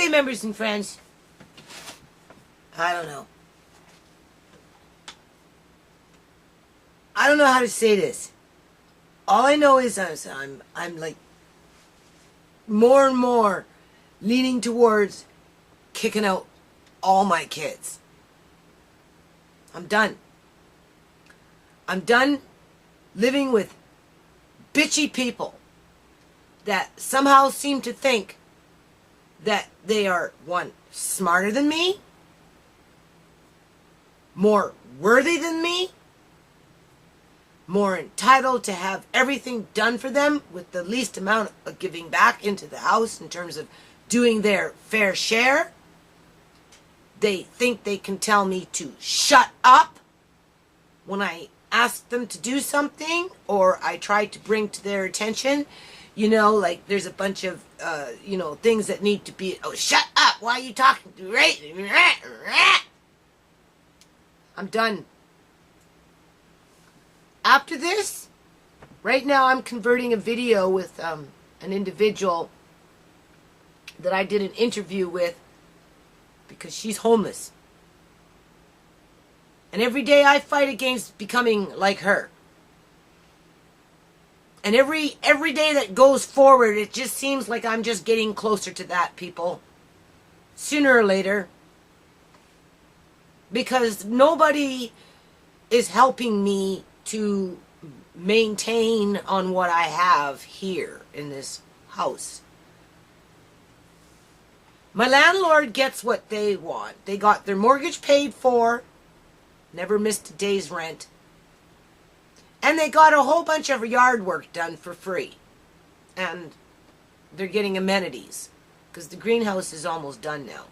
Okay, members and friends. I don't know. I don't know how to say this. All I know is I'm like more and more leaning towards kicking out all my kids. I'm done. I'm done living with bitchy people that somehow seem to think that they are, one, smarter than me, more worthy than me, more entitled to have everything done for them with the least amount of giving back into the house in terms of doing their fair share. They think they can tell me to shut up when I ask them to do something or I try to bring to their attention. You know, like there's a bunch of, things that need to be, oh, shut up, why are you talking to me? I'm done. After this, right now I'm converting a video with an individual that I did an interview with because she's homeless. And every day I fight against becoming like her. And every day that goes forward, it just seems like I'm just getting closer to that, people. Sooner or later. Because nobody is helping me to maintain on what I have here in this house. My landlord gets what they want. They got their mortgage paid for, never missed a day's rent, and they got a whole bunch of yard work done for free. And they're getting amenities because the greenhouse is almost done now.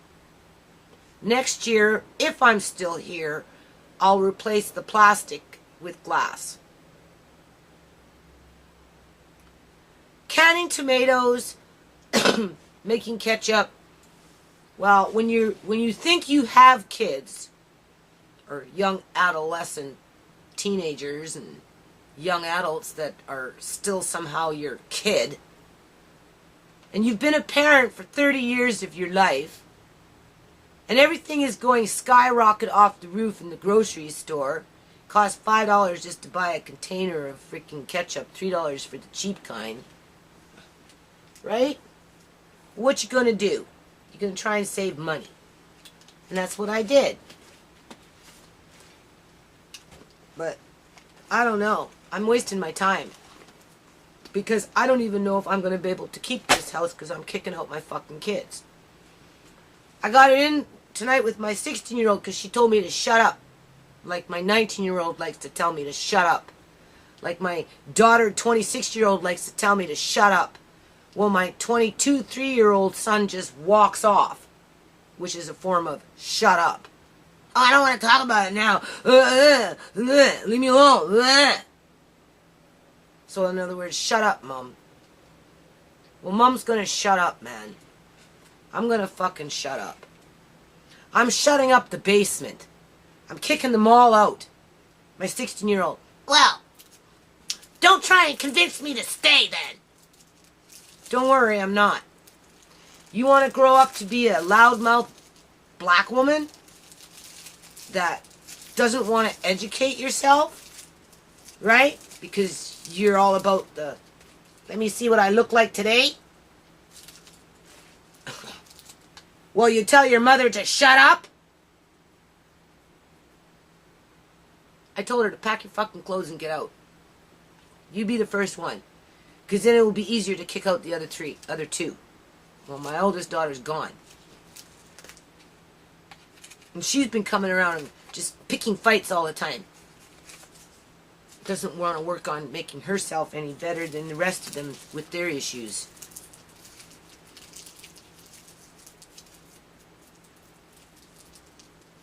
Next year, if I'm still here, I'll replace the plastic with glass. Canning tomatoes, making ketchup. Well, when you think you have kids, or young adolescent teenagers and young adults that are still somehow your kid, and you've been a parent for 30 years of your life, and everything is going skyrocket off the roof in the grocery store, costs $5 just to buy a container of freaking ketchup, $3 for the cheap kind, right? What you gonna do? You're gonna try and save money. And that's what I did. But I don't know. I'm wasting my time. Because I don't even know if I'm going to be able to keep this house because I'm kicking out my fucking kids. I got it in tonight with my 16-year-old because she told me to shut up. Like my 19-year-old likes to tell me to shut up. Like my daughter, 26-year-old, likes to tell me to shut up. Well, my 3-year-old son just walks off. Which is a form of shut up. Oh, I don't want to talk about it now. Leave me alone. So in other words, shut up, Mom. Well, Mom's gonna shut up, man. I'm gonna fucking shut up. I'm shutting up the basement. I'm kicking them all out. My 16-year-old. Well, don't try and convince me to stay then. Don't worry, I'm not. You want to grow up to be a loudmouth black woman that doesn't want to educate yourself, right? Because you're all about the, let me see what I look like today. Well, you tell your mother to shut up? I told her to pack your fucking clothes and get out. You be the first one. Because then it will be easier to kick out the other two. Well, my oldest daughter's gone. And she's been coming around and just picking fights all the time. Doesn't want to work on making herself any better than the rest of them with their issues.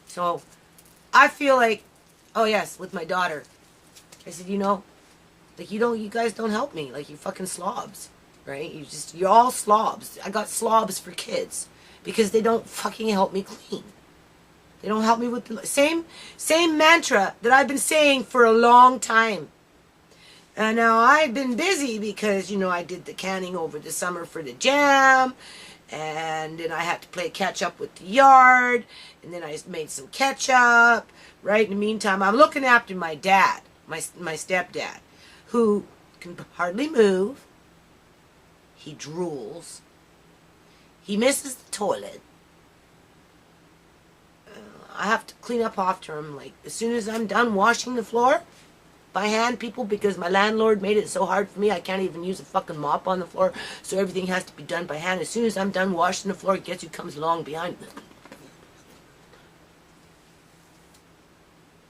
So, I feel like, oh yes, with my daughter, I said, like you guys don't help me, like you fucking slobs, right? You're all slobs. I got slobs for kids because they don't fucking help me clean. They don't help me with the same mantra that I've been saying for a long time. And now I've been busy because, I did the canning over the summer for the jam. And then I had to play catch up with the yard, and then I made some ketchup. Right in the meantime, I'm looking after my dad, my stepdad, who can hardly move. He drools. He misses the toilet. I have to clean up after him, like, as soon as I'm done washing the floor by hand, people, because my landlord made it so hard for me, I can't even use a fucking mop on the floor, so everything has to be done by hand. As soon as I'm done washing the floor, guess who comes along behind me?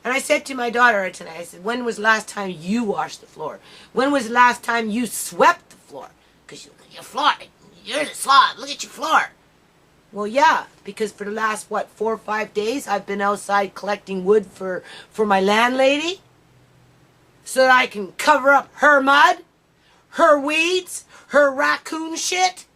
And I said to my daughter tonight, I said, when was the last time you washed the floor? When was the last time you swept the floor? Because your floor, you're the slob, look at your floor. Well, yeah, because for the last, 4 or 5 days, I've been outside collecting wood for my landlady, so that I can cover up her mud, her weeds, her raccoon shit,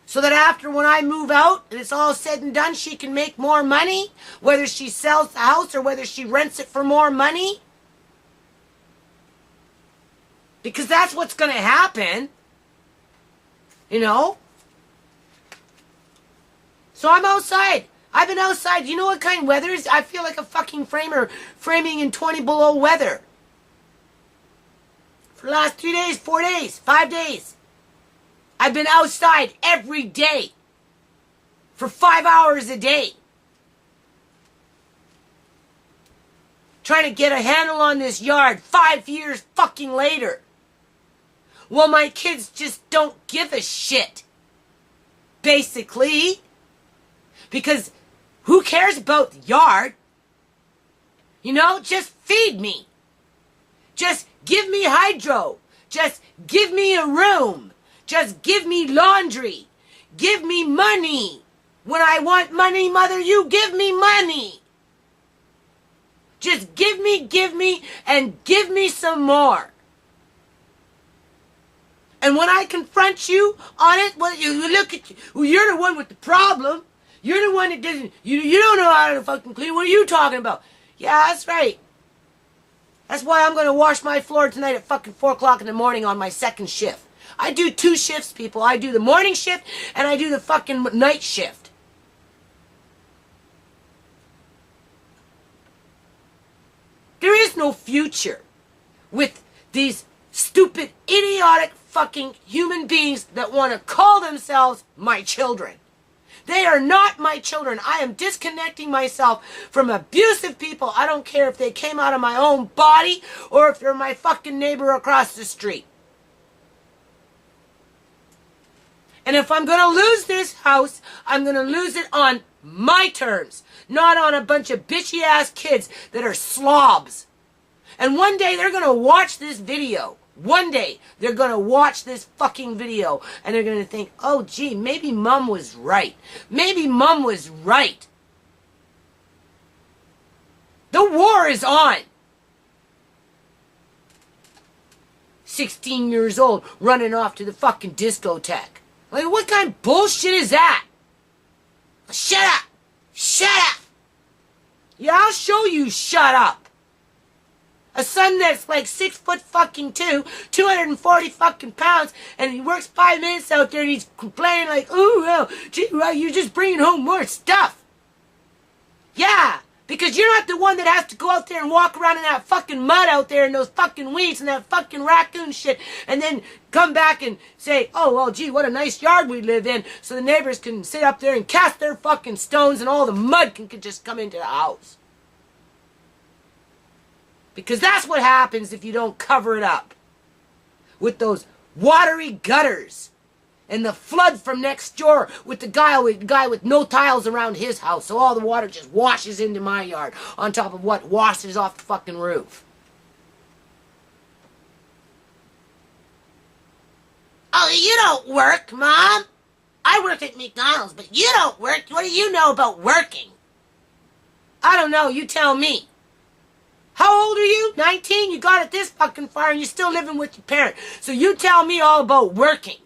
so that after when I move out and it's all said and done, she can make more money, whether she sells the house or whether she rents it for more money. Because that's what's going to happen, you know. So I'm outside. I've been outside. You know what kind of weather is? I feel like a fucking framer framing in 20 below weather. For the last 3 days, 4 days, 5 days. I've been outside every day. For 5 hours a day. Trying to get a handle on this yard 5 years fucking later. Well, my kids just don't give a shit. Basically. Because who cares about the yard? You know, just feed me. Just give me hydro. Just give me a room. Just give me laundry. Give me money. When I want money, mother, you give me money. Just give me, and give me some more. And when I confront you on it, well, you look at you. Well, you're the one with the problem. You're the one that doesn't, you don't know how to fucking clean. What are you talking about? Yeah, that's right. That's why I'm going to wash my floor tonight at fucking 4 o'clock in the morning on my second shift. I do 2 shifts, people. I do the morning shift and I do the fucking night shift. There is no future with these stupid, idiotic fucking human beings that want to call themselves my children. They are not my children. I am disconnecting myself from abusive people. I don't care if they came out of my own body or if they're my fucking neighbor across the street. And if I'm going to lose this house, I'm going to lose it on my terms, not on a bunch of bitchy ass kids that are slobs. And one day they're going to watch this video. One day they're going to watch this fucking video and they're going to think, oh gee, maybe mom was right. Maybe mom was right. The war is on. 16 years old running off to the fucking discotheque. Like, what kind of bullshit is that? Shut up! Shut up! Yeah, I'll show you shut up. A son that's like 6 foot fucking 2, 240 fucking pounds, and he works 5 minutes out there and he's complaining like, ooh, well, gee, well, you're just bringing home more stuff. Yeah, because you're not the one that has to go out there and walk around in that fucking mud out there and those fucking weeds and that fucking raccoon shit and then come back and say, oh, well, gee, what a nice yard we live in, so the neighbors can sit up there and cast their fucking stones and all the mud can just come into the house. Because that's what happens if you don't cover it up. With those watery gutters. And the flood from next door with the guy with no tiles around his house. So all the water just washes into my yard. On top of what washes off the fucking roof. Oh, you don't work, Mom. I work at McDonald's, but you don't work. What do you know about working? I don't know. You tell me. How old are you? 19? You got it this fucking far and you're still living with your parent. So you tell me all about working.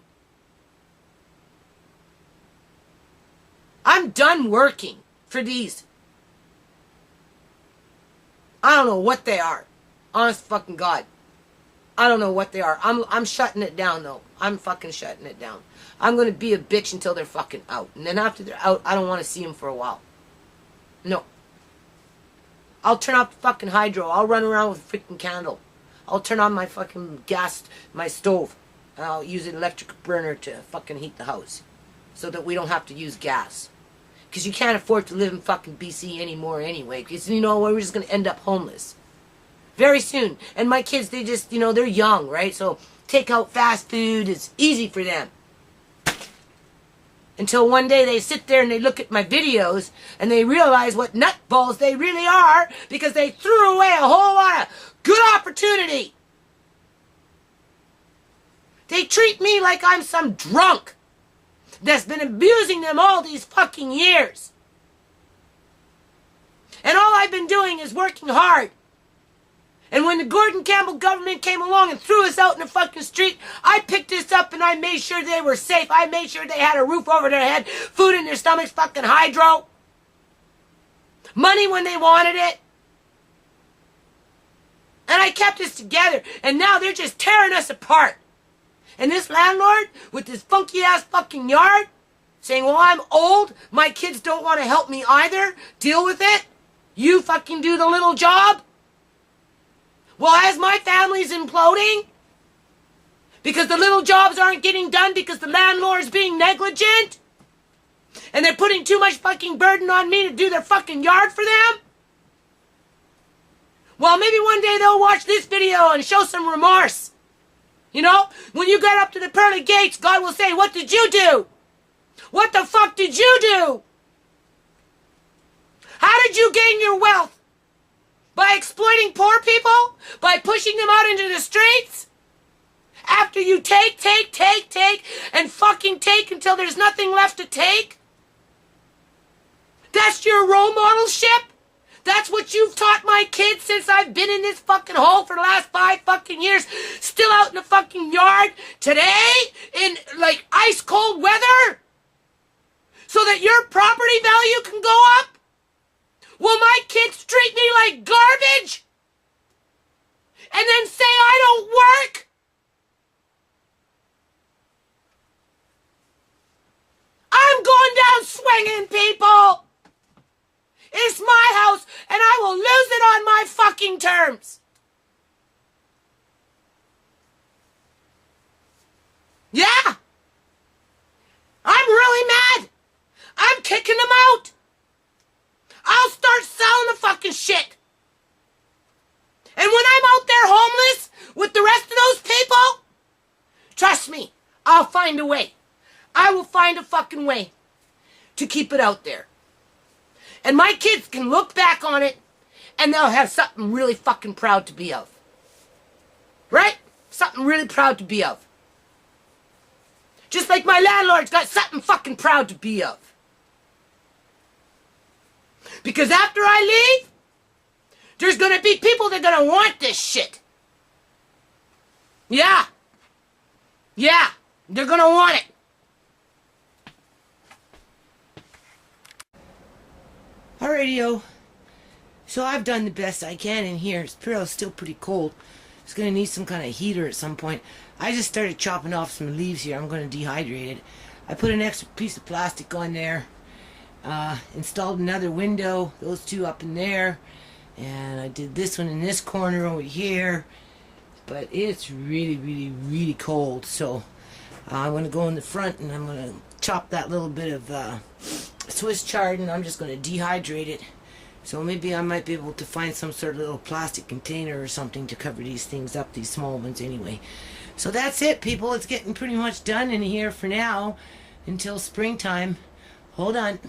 I'm done working for these. I don't know what they are. Honest fucking God. I don't know what they are. I'm shutting it down, though. I'm fucking shutting it down. I'm going to be a bitch until they're fucking out. And then after they're out, I don't want to see them for a while. No. I'll turn off the fucking hydro. I'll run around with a freaking candle. I'll turn on my fucking gas, my stove. And I'll use an electric burner to fucking heat the house. So that we don't have to use gas. Because you can't afford to live in fucking BC anymore anyway. Because, you know, we're just going to end up homeless. Very soon. And my kids, they just, you know, they're young, right? So take out fast food is easy for them. Until one day they sit there and they look at my videos and they realize what nutballs they really are because they threw away a whole lot of good opportunity. They treat me like I'm some drunk that's been abusing them all these fucking years. And all I've been doing is working hard. And when the Gordon Campbell government came along and threw us out in the fucking street, I picked this up and I made sure they were safe. I made sure they had a roof over their head, food in their stomachs, fucking hydro. Money when they wanted it. And I kept us together. And now they're just tearing us apart. And this landlord with this funky ass fucking yard saying, well, I'm old. My kids don't want to help me either. Deal with it. You fucking do the little job. Well, as my family's imploding, because the little jobs aren't getting done because the landlord's being negligent, and they're putting too much fucking burden on me to do their fucking yard for them, well, maybe one day they'll watch this video and show some remorse. You know, when you get up to the pearly gates, God will say, what did you do? What the fuck did you do? How did you gain your wealth? By exploiting poor people? By pushing them out into the streets? After you take, and fucking take until there's nothing left to take? That's your role modelship? That's what you've taught my kids since I've been in this fucking hole for the last 5 fucking years? Still out in the fucking yard today? In, like, ice cold weather? So that your property value can go up? Will my kids treat me like garbage? And then say I don't work? I'm going down swinging, people. It's my house, and I will lose it on my fucking terms. Yeah. I'm really mad. I'm kicking them out. I'll start selling the fucking shit. And when I'm out there homeless with the rest of those people, trust me, I'll find a way. I will find a fucking way to keep it out there. And my kids can look back on it and they'll have something really fucking proud to be of. Right? Something really proud to be of. Just like my landlord's got something fucking proud to be of. Because after I leave, there's going to be people that are going to want this shit. Yeah. Yeah. They're going to want it. Alrighty-o. So I've done the best I can in here. It's still pretty cold. It's going to need some kind of heater at some point. I just started chopping off some leaves here. I'm going to dehydrate it. I put an extra piece of plastic on there. Installed another window, those two up in there, and I did this one in this corner over here, but it's really cold, so I'm going to go in the front and I'm going to chop that little bit of Swiss chard and I'm just going to dehydrate it, so maybe I might be able to find some sort of little plastic container or something to cover these things up, these small ones anyway. So that's it, people. It's getting pretty much done in here for now until springtime. Hold on.